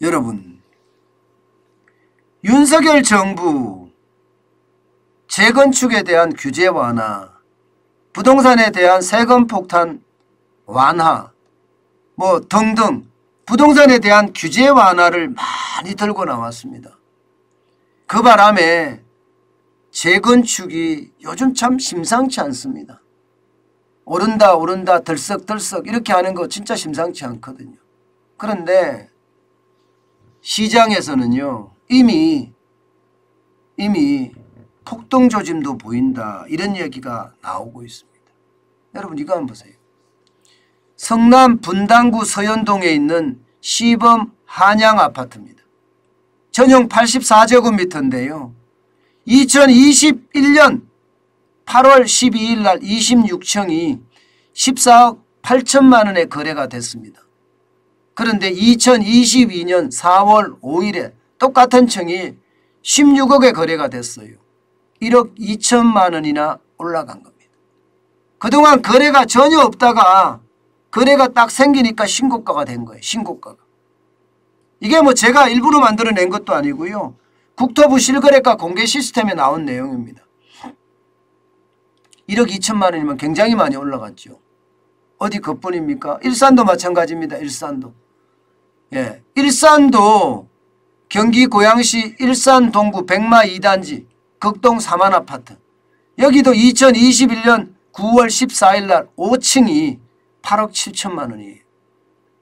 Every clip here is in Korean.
여러분, 윤석열 정부 재건축에 대한 규제 완화, 부동산에 대한 세금 폭탄 완화 등등 부동산에 대한 규제 완화를 많이 들고 나왔습니다. 그 바람에 재건축이 요즘 참 심상치 않습니다. 오른다 들썩들썩 이렇게 하는 거 진짜 심상치 않거든요. 그런데 시장에서는요 이미 폭동조짐도 보인다 이런 얘기가 나오고 있습니다. 여러분 이거 한번 보세요. 성남 분당구 서현동에 있는 시범 한양 아파트입니다. 전용 84제곱미터인데요. 2021년 8월 12일 날 26층이 14억 8천만 원에 거래가 됐습니다. 그런데 2022년 4월 5일에 똑같은 층이 16억에 거래가 됐어요. 1억 2천만 원이나 올라간 겁니다. 그동안 거래가 전혀 없다가 거래가 딱 생기니까 신고가가 된 거예요. 신고가가. 이게 제가 일부러 만들어낸 것도 아니고요. 국토부 실거래가 공개 시스템에 나온 내용입니다. 1억 2천만 원이면 굉장히 많이 올라갔죠. 어디 그뿐입니까? 일산도 마찬가지입니다. 일산도. 예, 일산도 경기 고양시 일산 동구 백마 2단지 극동 3만 아파트. 여기도 2021년 9월 14일 날 5층이 8억 7천만 원이에요.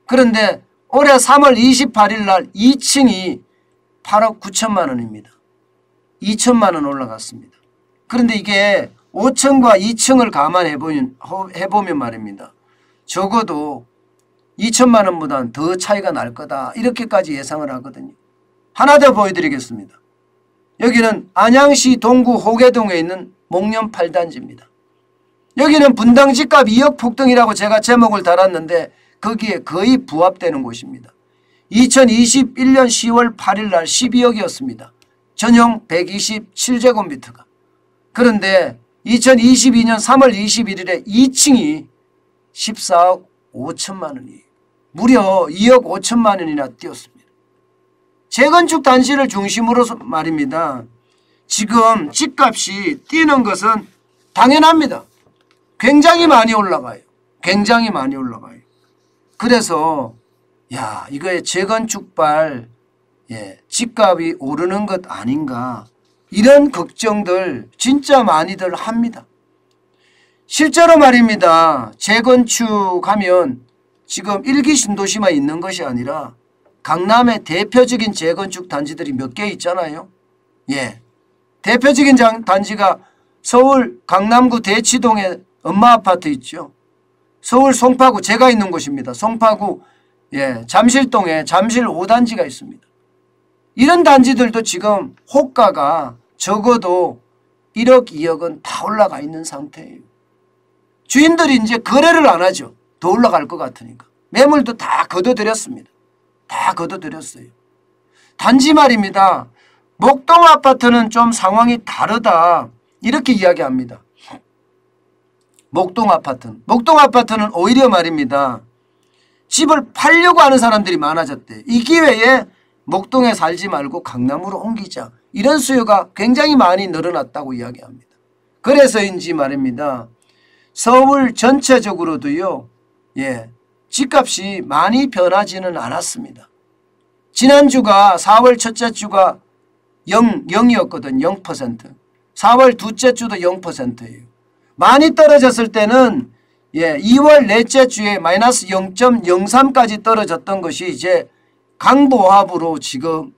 그런데 올해 3월 28일 날 2층이 8억 9천만 원입니다. 2천만 원 올라갔습니다. 그런데 이게 5층과 2층을 감안해보면 말입니다. 적어도 2천만 원보다는 더 차이가 날 거다 이렇게까지 예상을 하거든요. 하나 더 보여드리겠습니다. 여기는 안양시 동구 호계동에 있는 목련 8단지입니다. 여기는 분당 집값 2억 폭등이라고 제가 제목을 달았는데 거기에 거의 부합되는 곳입니다. 2021년 10월 8일 날 12억이었습니다. 전용 127제곱미터가. 그런데 2022년 3월 21일에 2층이 14억 5천만 원이에요. 무려 2억 5천만 원이나 뛰었습니다. 재건축 단지를 중심으로 말입니다. 지금 집값이 뛰는 것은 당연합니다. 굉장히 많이 올라가요. 굉장히 많이 올라가요. 그래서 이거에 재건축발 집값이 오르는 것 아닌가 이런 걱정들 진짜 많이들 합니다. 실제로 말입니다. 재건축하면 지금 1기 신도시만 있는 것이 아니라 강남의 대표적인 재건축 단지들이 몇 개 있잖아요. 대표적인 단지가 서울 강남구 대치동에 엄마 아파트 있죠. 서울 송파구 제가 있는 곳입니다. 송파구 잠실동에 잠실 5단지가 있습니다. 이런 단지들도 지금 호가가 적어도 1억 2억은 다 올라가 있는 상태예요. 주인들이 이제 거래를 안 하죠. 더 올라갈 것 같으니까. 매물도 다 걷어들였습니다. 다 걷어들였어요. 단지 말입니다. 목동 아파트는 좀 상황이 다르다 이렇게 이야기합니다. 목동 아파트는 오히려 말입니다. 집을 팔려고 하는 사람들이 많아졌대. 이 기회에 목동에 살지 말고 강남으로 옮기자. 이런 수요가 굉장히 많이 늘어났다고 이야기합니다. 그래서인지 말입니다. 서울 전체적으로도요. 집값이 많이 변하지는 않았습니다. 지난주가 4월 첫째 주가 0이었거든. 0%. 4월 둘째 주도 0%예요. 많이 떨어졌을 때는 2월 넷째 주에 마이너스 0.03까지 떨어졌던 것이 이제 강보합으로 지금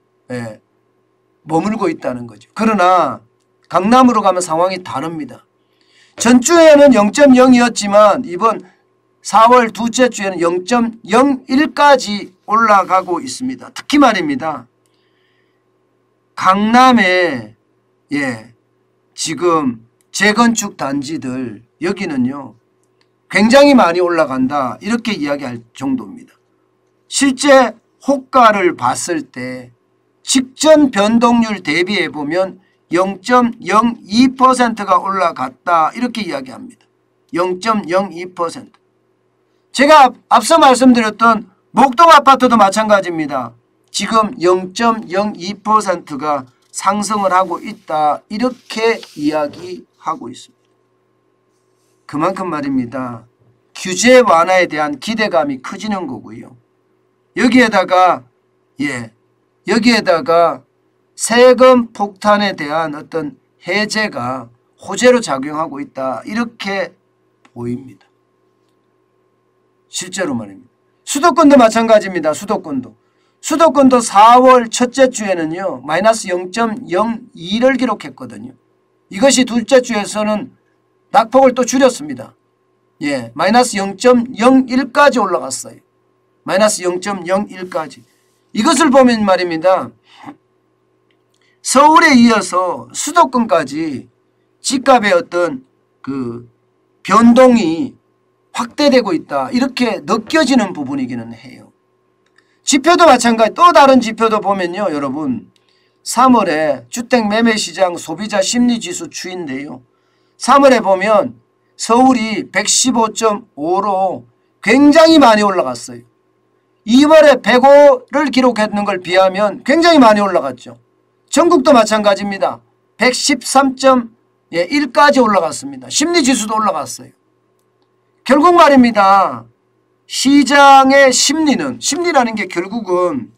머물고 있다는 거죠. 그러나 강남으로 가면 상황이 다릅니다. 전주에는 0.0이었지만 이번 4월 둘째 주에는 0.01까지 올라가고 있습니다. 특히 말입니다. 강남에 지금 재건축 단지들 여기는요. 굉장히 많이 올라간다 이렇게 이야기할 정도입니다. 실제 호가를 봤을 때 직전 변동률 대비해 보면 0.02%가 올라갔다 이렇게 이야기합니다. 0.02%. 제가 앞서 말씀드렸던 목동 아파트도 마찬가지입니다. 지금 0.02%가 상승을 하고 있다. 이렇게 이야기하고 있습니다. 그만큼 말입니다. 규제 완화에 대한 기대감이 커지는 거고요. 여기에다가 세금 폭탄에 대한 어떤 해제가 호재로 작용하고 있다. 이렇게 보입니다. 실제로 말입니다. 수도권도 마찬가지입니다. 수도권도 4월 첫째 주에는요. 마이너스 0.02를 기록했거든요. 이것이 둘째 주에서는 낙폭을 또 줄였습니다. 마이너스 0.01까지 올라갔어요. 마이너스 0.01까지. 이것을 보면 말입니다. 서울에 이어서 수도권까지 집값의 어떤 그 변동이 확대되고 있다. 이렇게 느껴지는 부분이기는 해요. 지표도 마찬가지. 또 다른 지표도 보면요. 여러분 3월에 주택매매시장 소비자 심리지수 추인데요. 3월에 보면 서울이 115.5로 굉장히 많이 올라갔어요. 2월에 105를 기록했는 걸 비하면 굉장히 많이 올라갔죠. 전국도 마찬가지입니다. 113.1까지 올라갔습니다. 심리지수도 올라갔어요. 결국 말입니다. 시장의 심리라는 게 결국은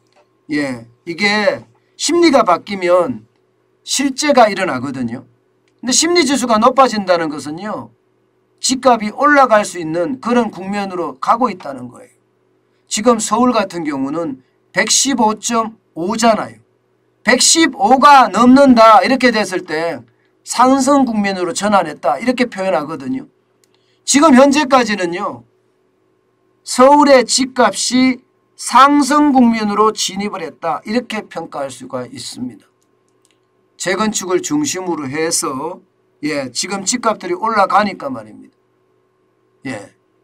이게 심리가 바뀌면 실제가 일어나거든요. 근데 심리지수가 높아진다는 것은요. 집값이 올라갈 수 있는 그런 국면으로 가고 있다는 거예요. 지금 서울 같은 경우는 115.5잖아요. 115가 넘는다 이렇게 됐을 때 상승 국면으로 전환했다 이렇게 표현하거든요. 지금 현재까지는요. 서울의 집값이 상승 국면으로 진입을 했다 이렇게 평가할 수가 있습니다. 재건축을 중심으로 해서 지금 집값들이 올라가니까 말입니다.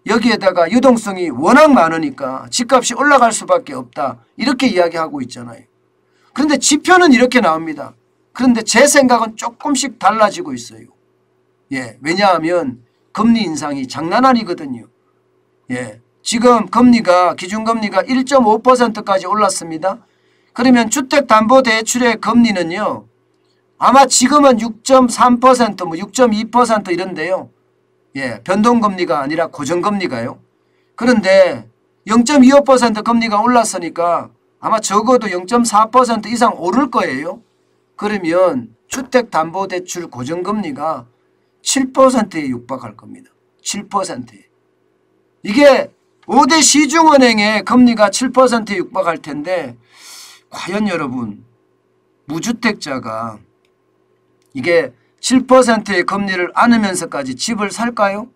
여기에다가 유동성이 워낙 많으니까 집값이 올라갈 수밖에 없다 이렇게 이야기하고 있잖아요. 그런데 지표는 이렇게 나옵니다. 그런데 제 생각은 조금씩 달라지고 있어요. 왜냐하면 금리 인상이 장난 아니거든요. 지금 기준금리가 1.5%까지 올랐습니다. 그러면 주택담보대출의 금리는요. 아마 지금은 6.3% 6.2% 이런데요. 변동금리가 아니라 고정금리가요. 그런데 0.25% 금리가 올랐으니까 아마 적어도 0.4% 이상 오를 거예요. 그러면 주택담보대출 고정금리가 7%에 육박할 겁니다. 7%에. 이게 5대 시중은행의 금리가 7%에 육박할 텐데 과연 여러분 무주택자가 이게 7%의 금리를 안으면서까지 집을 살까요?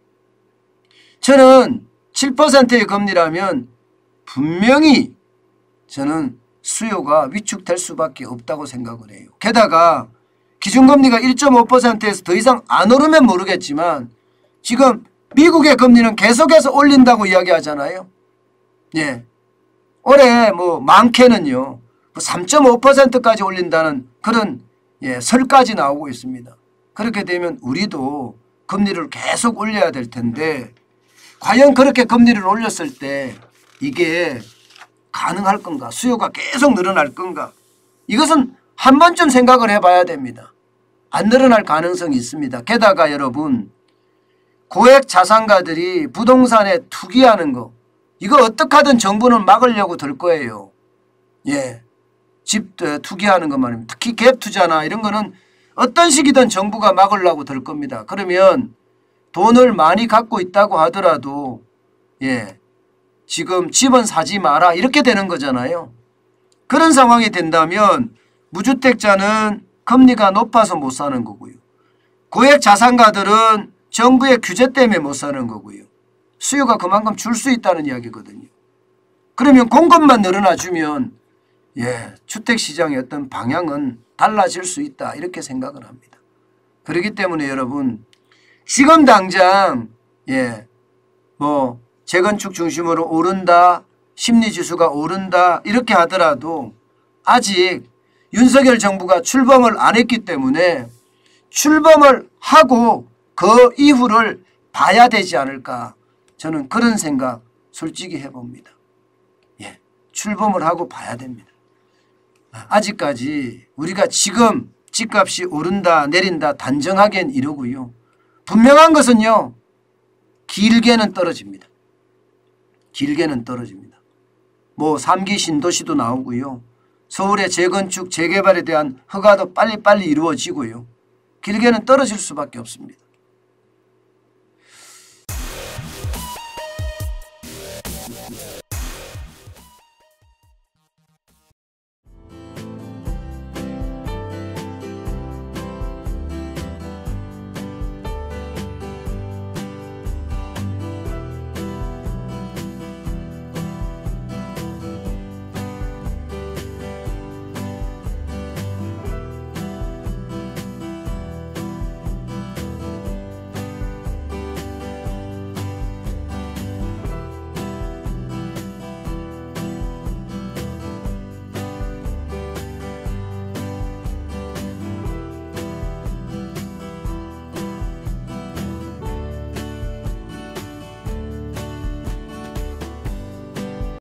저는 7%의 금리라면 분명히 저는 수요가 위축될 수밖에 없다고 생각을 해요. 게다가 기준금리가 1.5%에서 더 이상 안 오르면 모르겠지만 지금 미국의 금리는 계속해서 올린다고 이야기하잖아요. 올해 많게는요 3.5%까지 올린다는 그런 설까지 나오고 있습니다. 그렇게 되면 우리도 금리를 계속 올려야 될 텐데 과연 그렇게 금리를 올렸을 때 이게 가능할 건가? 수요가 계속 늘어날 건가? 이것은 한 번쯤 생각을 해봐야 됩니다. 안 늘어날 가능성이 있습니다. 게다가 여러분 고액 자산가들이 부동산에 투기하는 거 이거 어떻게 하든 정부는 막으려고 들 거예요. 집 투기하는 것 말입니다. 특히 갭 투자나 이런 거는 어떤 식이든 정부가 막으려고 들 겁니다. 그러면 돈을 많이 갖고 있다고 하더라도 지금 집은 사지 마라 이렇게 되는 거잖아요. 그런 상황이 된다면 무주택자는 금리가 높아서 못 사는 거고요. 고액 자산가들은 정부의 규제 때문에 못 사는 거고요. 수요가 그만큼 줄 수 있다는 이야기거든요. 그러면 공급만 늘어나주면 주택시장의 어떤 방향은 달라질 수 있다 이렇게 생각을 합니다. 그렇기 때문에 여러분 지금 당장 재건축 중심으로 오른다 심리지수가 오른다 이렇게 하더라도 아직 윤석열 정부가 출범을 안 했기 때문에 출범을 하고 그 이후를 봐야 되지 않을까 저는 그런 생각 솔직히 해봅니다. 출범을 하고 봐야 됩니다. 아직까지 우리가 지금 집값이 오른다 내린다 단정하게는 이러고요. 분명한 것은요. 길게는 떨어집니다. 길게는 떨어집니다. 뭐 3기 신도시도 나오고요. 서울의 재건축 재개발에 대한 허가도 빨리빨리 이루어지고요. 길게는 떨어질 수밖에 없습니다.